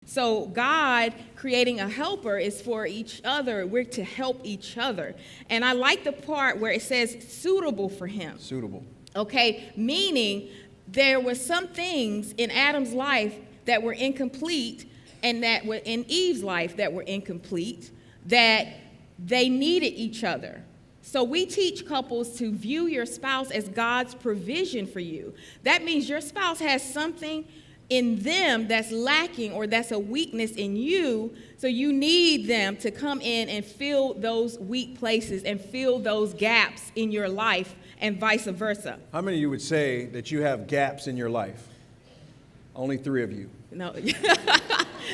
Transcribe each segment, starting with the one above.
So God creating a helper is for each other. We're to help each other. And I like the part where it says suitable for him. Suitable. Okay, meaning there were some things in Adam's life that were incomplete and that were in Eve's life that were incomplete, that they needed each other. So we teach couples to view your spouse as God's provision for you. That means your spouse has something in them that's lacking or that's a weakness in you, so you need them to come in and fill those weak places and fill those gaps in your life and vice versa. How many of you would say that you have gaps in your life? Only 3 of you. No.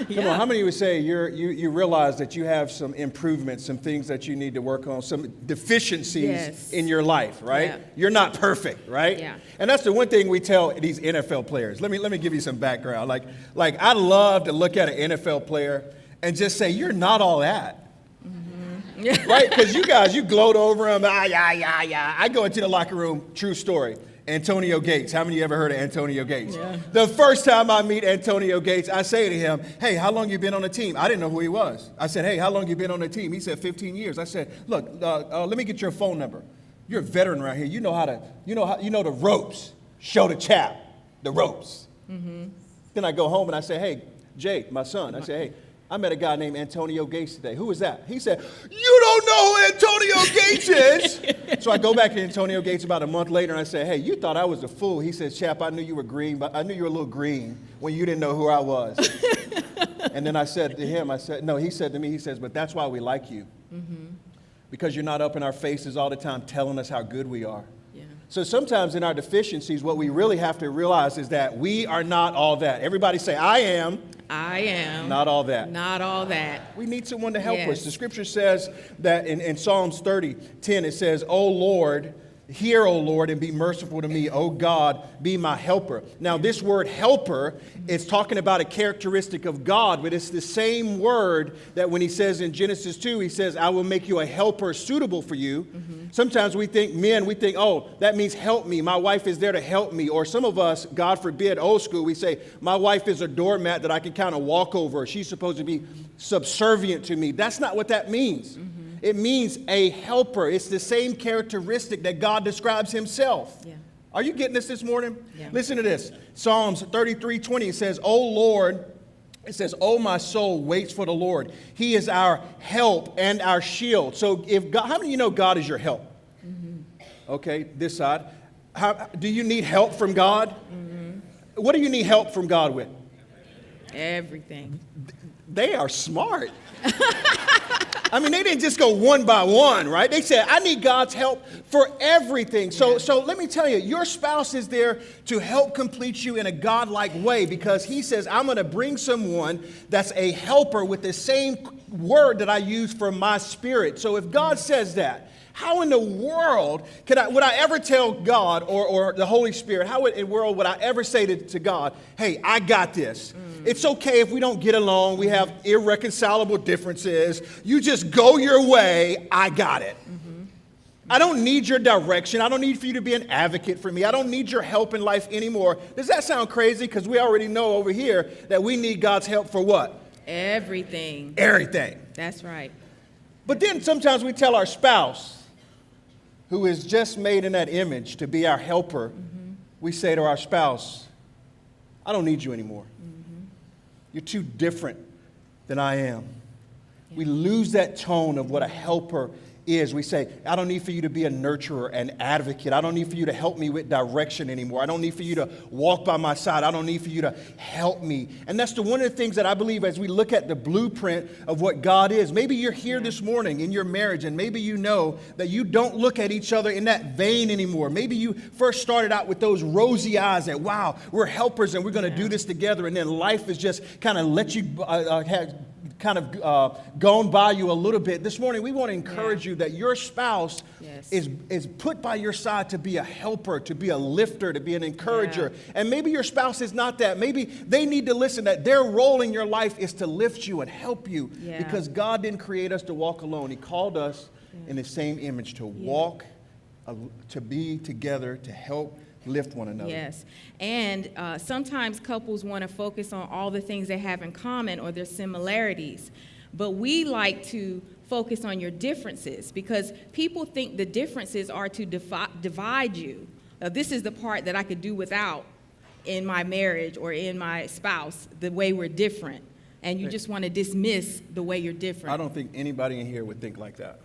Come on, how many of you would say you realize that you have some improvements, some things that you need to work on, some deficiencies in your life, right? Yeah. You're not perfect, right? Yeah. And that's the one thing we tell these NFL players. Let me give you some background. Like I love to look at an NFL player and just say, you're not all that. Mm-hmm. Right? Because you guys, you gloat over them. Yeah. I go into the locker room, true story. Antonio Gates. How many of you ever heard of Antonio Gates? Yeah. The first time I meet Antonio Gates, I say to him, hey, how long you been on the team? I didn't know who he was. I said, hey, how long you been on the team? He said, 15 years. I said, look, let me get your phone number. You're a veteran right here. You know the ropes. Show the chap the ropes. Mm-hmm. Then I go home and I say, hey, Jake, my son, I say, hey, I met a guy named Antonio Gates today. Who is that? He said, you don't know who Antonio Gates is. So I go back to Antonio Gates about a month later and I say, hey, you thought I was a fool. He says, chap, I knew you were green, but I knew you were a little green when you didn't know who I was. And then I said to him, he said to me, but that's why we like you. Mm-hmm. Because you're not up in our faces all the time telling us how good we are. Yeah. So sometimes in our deficiencies, what we really have to realize is that we are not all that. Everybody say, I am. Not all that. Not all that. We need someone to help us. The scripture says that in Psalms 30:10, it says, O Lord, hear, O Lord, and be merciful to me. O God, be my helper. Now, this word helper is talking about a characteristic of God, but it's the same word that when he says in Genesis 2, he says, I will make you a helper suitable for you. Mm-hmm. Sometimes we think, oh, that means help me. My wife is there to help me. Or some of us, God forbid, old school, we say, my wife is a doormat that I can kind of walk over. She's supposed to be subservient to me. That's not what that means. Mm-hmm. It means a helper. It's the same characteristic that God describes himself. Yeah. Are you getting this morning? Yeah. Listen to this. Psalms 33:20, it says, O Lord, it says, oh, my soul waits for the Lord. He is our help and our shield. So if God, how many of you know God is your help? Mm-hmm. Okay, this side. Do you need help from God? Mm-hmm. What do you need help from God with? Everything. They are smart. I mean, they didn't just go one by one, right? They said, I need God's help for everything. So let me tell you, your spouse is there to help complete you in a God-like way because he says, I'm going to bring someone that's a helper with the same word that I use for my spirit. So if God says that, how in the world would I ever tell God or the Holy Spirit, how in the world would I ever say to God, hey, I got this. It's okay if we don't get along. We have irreconcilable differences. You just go your way. I got it. Mm-hmm. I don't need your direction. I don't need for you to be an advocate for me. I don't need your help in life anymore. Does that sound crazy? Because we already know over here that we need God's help for what? Everything. Everything. That's right. But then sometimes we tell our spouse, who is just made in that image to be our helper, we say to our spouse, I don't need you anymore. You're too different than I am. Yeah. We lose that tone of what a helper is. We say, I don't need for you to be a nurturer, an advocate. I don't need for you to help me with direction anymore. I don't need for you to walk by my side. I don't need for you to help me. And that's one of the things that I believe as we look at the blueprint of what God is. Maybe you're here this morning in your marriage, and maybe you know that you don't look at each other in that vein anymore. Maybe you first started out with those rosy eyes that, wow, we're helpers and we're going to do this together. And then life has just kind of let you gone by you a little bit. This morning, we want to encourage you that your spouse is put by your side to be a helper, to be a lifter, to be an encourager. Yeah. And maybe your spouse is not that. Maybe they need to listen that their role in your life is to lift you and help you because God didn't create us to walk alone. He called us in the same image to walk, to be together, to help lift one another. Yes. And sometimes couples want to focus on all the things they have in common or their similarities. But we like to focus on your differences because people think the differences are to divide you. This is the part that I could do without in my marriage or in my spouse, the way we're different. And you just want to dismiss the way you're different. I don't think anybody in here would think like that.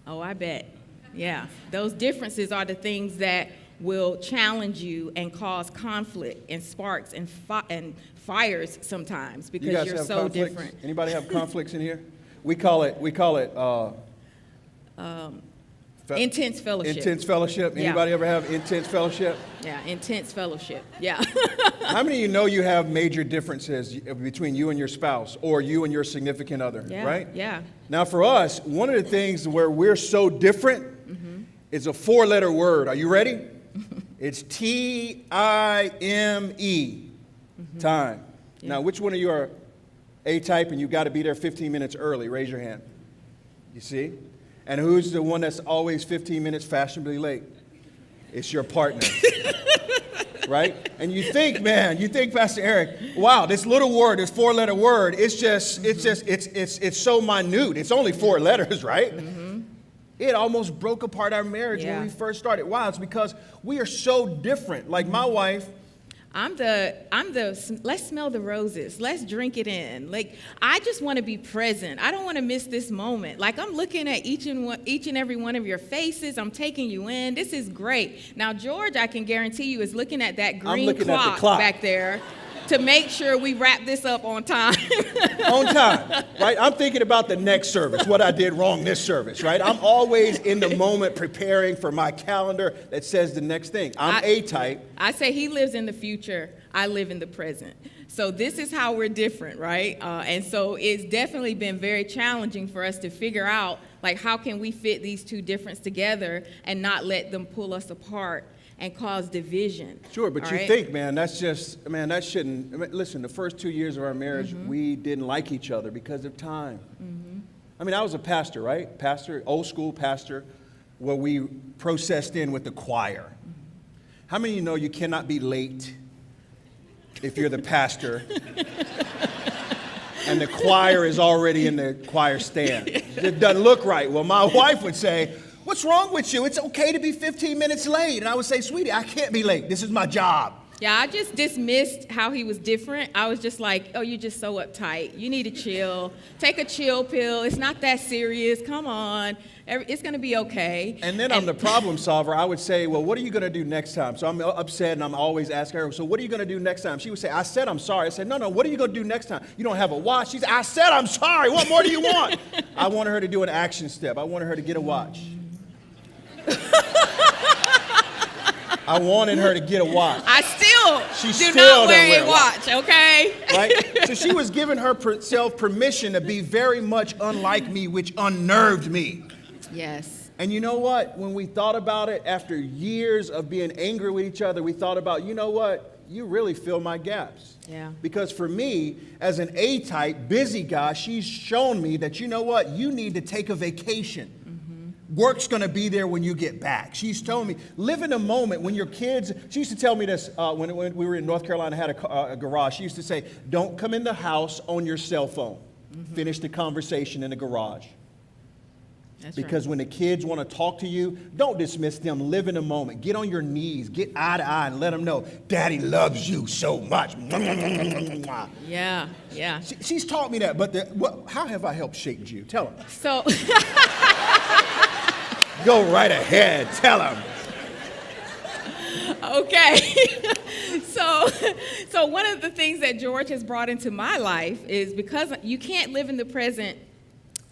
Oh, I bet. Yeah. Those differences are the things that will challenge you and cause conflict and sparks and fires sometimes because You guys you're have so conflicts? different. Anybody have conflicts in here? We call it Intense fellowship. intense fellowship. Yeah. Anybody ever have intense fellowship? Yeah, intense fellowship. Yeah. How many of you know you have major differences between you and your spouse or you and your significant other, Yeah, right? yeah. Now for us, one of the things where we're so different is a 4-letter word. Are you ready? It's T-I-M-E, time. Yeah. Now, which one of you are A-type and you got to be there 15 minutes early? Raise your hand. You see? And who's the one that's always 15 minutes fashionably late? It's your partner. Right? And you think, Pastor Eric, wow, this little word, this 4-letter word, it's so minute. It's only 4 letters, right? It almost broke apart our marriage when we first started. Why? It's because we are so different. Like my wife, I'm the let's smell the roses. Let's drink it in. Like, I just want to be present. I don't want to miss this moment. Like, I'm looking at each and every one of your faces. I'm taking you in. This is great. Now, George, I can guarantee you, is looking at that green clock back there to make sure we wrap this up on time. On time, right? I'm thinking about the next service, what I did wrong this service, right? I'm always in the moment preparing for my calendar that says the next thing. I'm A-type. I say he lives in the future. I live in the present. So this is how we're different, right? And so it's definitely been very challenging for us to figure out, like, how can we fit these two differences together and not let them pull us apart and cause division. Sure, but you think, that shouldn't, listen, the first 2 years of our marriage, we didn't like each other because of time. I mean, I was a pastor, right? Pastor, old school pastor, where we processed in with the choir. How many of you know you cannot be late if you're the pastor and the choir is already in the choir stand? It doesn't look right. Well, my wife would say, "What's wrong with you? It's okay to be 15 minutes late." And I would say, "Sweetie, I can't be late. This is my job." Yeah, I just dismissed how he was different. I was just like, "Oh, you're just so uptight. You need to chill. Take a chill pill. It's not that serious. Come on. It's going to be okay." And then I'm the problem solver. I would say, "Well, what are you going to do next time?" So I'm upset, and I'm always asking her, "So what are you going to do next time?" She would say, "I said I'm sorry." I said, "No, what are you going to do next time? You don't have a watch." She said, "I said I'm sorry. What more do you want?" I wanted her to do an action step. I wanted her to get a watch. I wanted her to get a watch. I She still do still not wear don't wear a a watch, okay? Right? So she was giving herself permission to be very much unlike me, which unnerved me. Yes. And you know what? When we thought about it, after years of being angry with each other, we thought about, you know what? You really fill my gaps. Yeah. Because for me, as an A-type, busy guy, she's shown me that, you know what? You need to take a vacation. Work's going to be there when you get back. She's told me, live in a moment when your kids, she used to tell me this when we were in North Carolina, had a garage. She used to say, don't come in the house on your cell phone. Finish the conversation in the garage. That's Because when the kids want to talk to you, don't dismiss them. Live in a moment. Get on your knees. Get eye to eye and let them know, Daddy loves you so much. Yeah, yeah. She's taught me that, but how have I helped shape you? Tell them. So... Go right ahead. Tell them. Okay. So one of the things that George has brought into my life is because you can't live in the present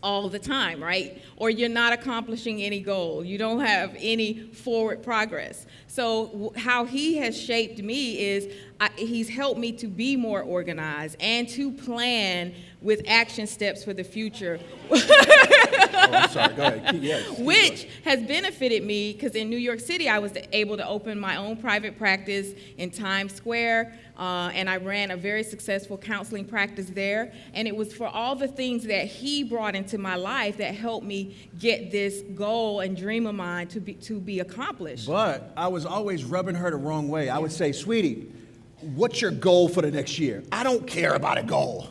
all the time, right? Or you're not accomplishing any goal. You don't have any forward progress. So how he has shaped me is he's helped me to be more organized and to plan with action steps for the future. I'm sorry. Go ahead. Keep Which has benefited me because in New York City, I was able to open my own private practice in Times Square, and I ran a very successful counseling practice there. And it was for all the things that he brought into my life that helped me get this goal and dream of mine to be accomplished. But I was always rubbing her the wrong way. I would say, sweetie, what's your goal for the next year? I don't care about a goal.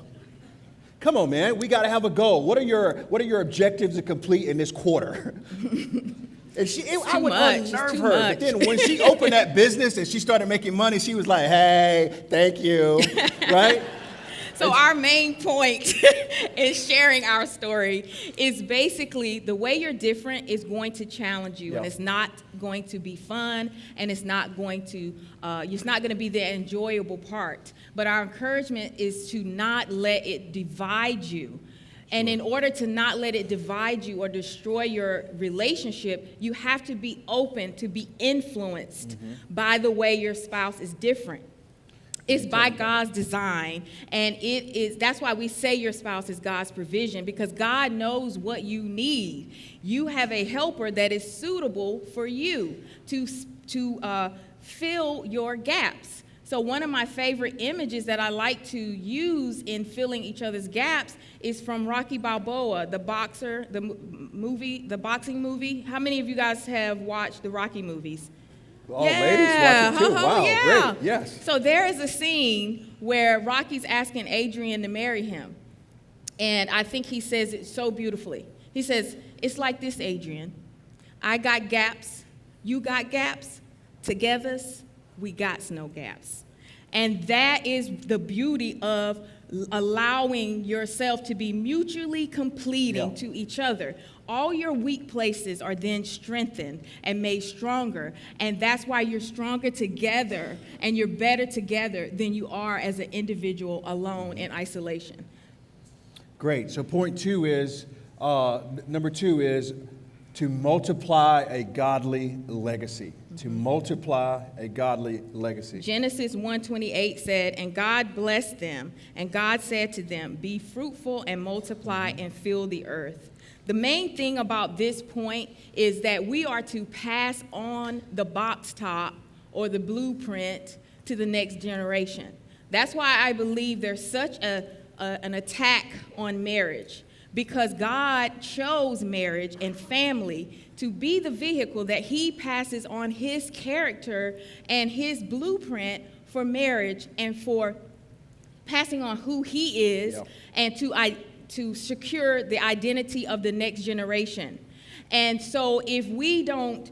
Come on, man. We got to have a goal. What are your objectives to complete in this quarter? And I would unnerve her. But then when she opened that business and she started making money, she was like, hey, thank you, right? So our main point in sharing our story is basically the way you're different is going to challenge you, and it's not going to be fun, and it's not going to be the enjoyable part. But our encouragement is to not let it divide you. And in order to not let it divide you or destroy your relationship, you have to be open to be influenced by the way your spouse is different. It's by God's design, and that's why we say your spouse is God's provision, because God knows what you need. You have a helper that is suitable for you to fill your gaps. So one of my favorite images that I like to use in filling each other's gaps is from Rocky Balboa, the boxer, the boxing movie. How many of you guys have watched the Rocky movies? Oh, ladies watch it too. Wow, yeah. Great, yes. So there is a scene where Rocky's asking Adrian to marry him. And I think he says it so beautifully. He says, it's like this, Adrian. I got gaps, you got gaps, together we got no gaps. And that is the beauty of allowing yourself to be mutually completing to each other. All your weak places are then strengthened and made stronger. And that's why you're stronger together and you're better together than you are as an individual alone in isolation. Great. So point two is, number two is to multiply a godly legacy. To multiply a godly legacy. Genesis 1:28 said, and God blessed them, and God said to them, be fruitful and multiply and fill the earth. The main thing about this point is that we are to pass on the box top or the blueprint to the next generation. That's why I believe there's such an attack on marriage, because God chose marriage and family to be the vehicle that he passes on his character and his blueprint for marriage and for passing on who he is and to secure the identity of the next generation. And so if we don't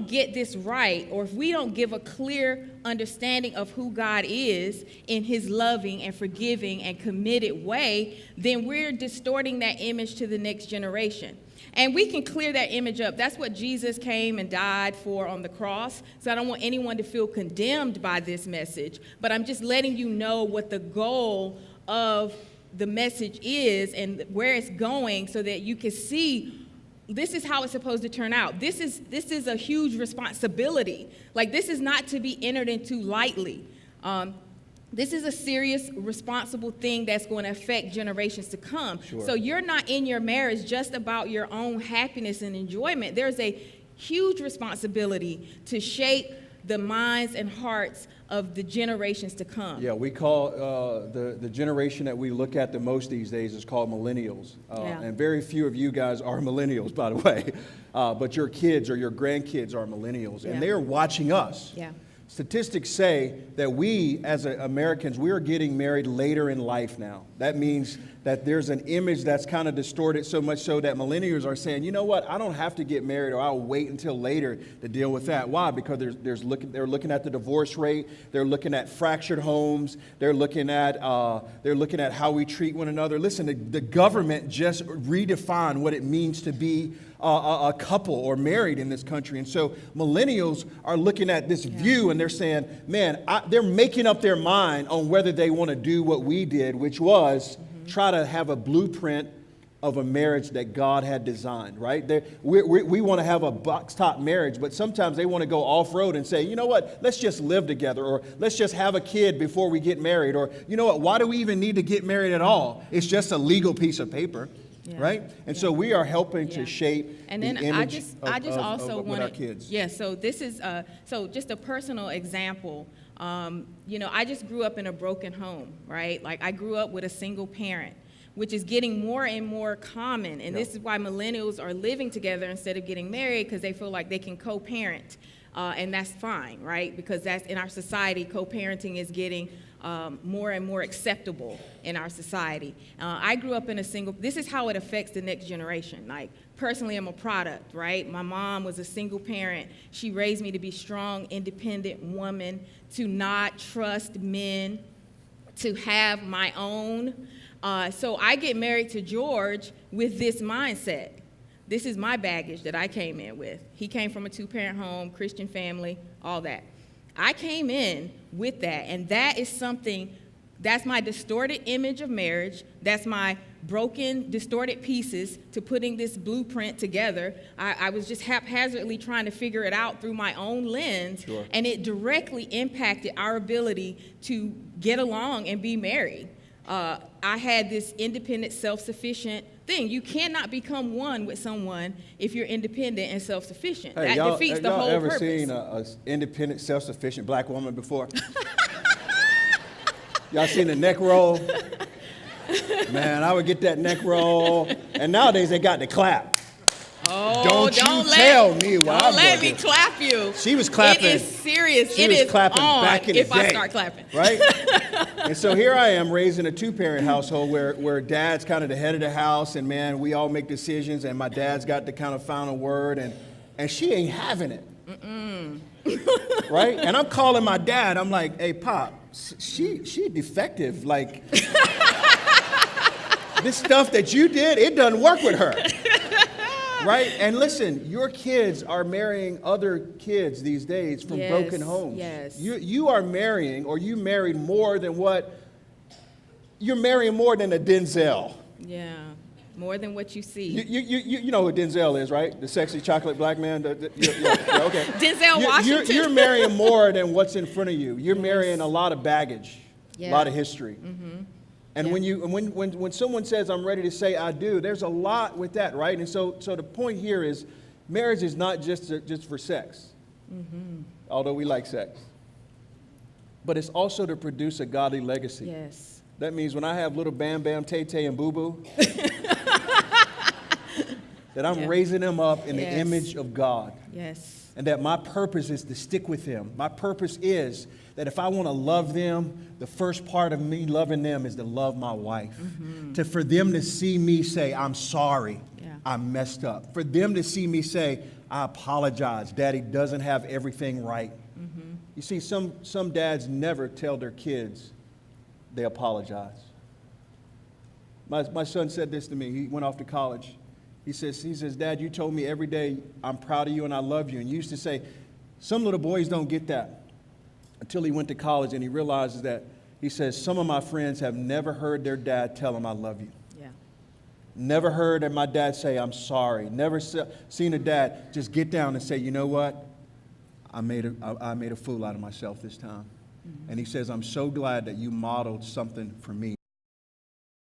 get this right, or if we don't give a clear understanding of who God is in his loving and forgiving and committed way, then we're distorting that image to the next generation. And we can clear that image up. That's what Jesus came and died for on the cross. So I don't want anyone to feel condemned by this message, but I'm just letting you know what the goal of the message is and where it's going, so that you can see this is how it's supposed to turn out. This is a huge responsibility. Like, this is not to be entered into lightly. This is a serious, responsible thing that's going to affect generations to come. Sure. So you're not in your marriage just about your own happiness and enjoyment. There's a huge responsibility to shape the minds and hearts of the generations to come. Yeah, we call the generation that we look at the most these days is called millennials. And very few of you guys are millennials, by the way. But your kids or your grandkids are millennials, and they're watching us. Yeah. Statistics say that we, as Americans, we are getting married later in life now. That means that there's an image that's kind of distorted, so much so that millennials are saying, you know what, I don't have to get married, or I'll wait until later to deal with that. Why? Because they're looking at the divorce rate, they're looking at fractured homes, they're looking at how we treat one another. Listen, the government just redefined what it means to be a couple or married in this country. And so millennials are looking at this view and they're saying, man, they're making up their mind on whether they want to do what we did, which was try to have a blueprint of a marriage that God had designed, right? We want to have a box-top marriage, but sometimes they want to go off-road and say, you know what, let's just live together, or let's just have a kid before we get married, or you know what, why do we even need to get married at all? It's just a legal piece of paper, right? And so we are helping to shape and then the image I just also with our kids. Yeah, so this is, so just a personal example. You know, I just grew up in a broken home, right? Like I grew up with a single parent, which is getting more and more common. And this is why millennials are living together instead of getting married, because they feel like they can co-parent. And that's fine, right? Because that's in our society, co-parenting is getting more and more acceptable in our society. I grew up in a single, this is how it affects the next generation. Like, personally, I'm a product, right? My mom was a single parent. She raised me to be strong, independent woman, to not trust men, to have my own. So I get married to George with this mindset. This is my baggage that I came in with. He came from a two-parent home, Christian family, all that. I came in with that, and that is something, that's my distorted image of marriage. That's my broken, distorted pieces to putting this blueprint together. I was just haphazardly trying to figure it out through my own lens, and it directly impacted our ability to get along and be married. I had this independent, self-sufficient thing. You cannot become one with someone if you're independent and self-sufficient. Hey, that defeats the whole purpose. Have y'all ever seen an independent, self-sufficient black woman before? Y'all seen the neck roll? Man, I would get that neck roll. And nowadays they got the clap. Oh, don't tell me why. Don't let me clap you. She was clapping. It is serious. She was clapping back in the day. If I start clapping. Right? And so here I am raising a two-parent household where dad's kind of the head of the house, and man, we all make decisions, and my dad's got the kind of final word, and she ain't having it. Right? And I'm calling my dad. I'm like, hey, Pop, she defective. Like, this stuff that you did, it doesn't work with her. Right? And listen, your kids are marrying other kids these days from broken homes. Yes. You are marrying, or you married more than you're marrying more than a Denzel. Yeah, more than what you see. You know who Denzel is, right? The sexy chocolate black man? Okay. Denzel Washington. You're marrying more than what's in front of you. You're marrying a lot of baggage, a lot of history. Mm-hmm. And when someone says, I'm ready to say I do, there's a lot with that, right? And so the point here is marriage is not just for sex, although we like sex, but it's also to produce a godly legacy. Yes. That means when I have little Bam Bam, Tay Tay, and Boo Boo, that I'm raising them up in the image of God. Yes. And that my purpose is to stick with them. My purpose is that if I want to love them, the first part of me loving them is to love my wife. For them to see me say, I'm sorry, I messed up. For them to see me say, I apologize, Daddy doesn't have everything right. You see, some dads never tell their kids they apologize. My son said this to me. He went off to college. He says, Dad, you told me every day I'm proud of you and I love you. And you used to say, some little boys don't get that. Until he went to college and he realizes that, he says, some of my friends have never heard their dad tell them I love you. Yeah. Never heard my dad say, I'm sorry. Never seen a dad just get down and say, you know what? I made a fool out of myself this time. And he says, I'm so glad that you modeled something for me.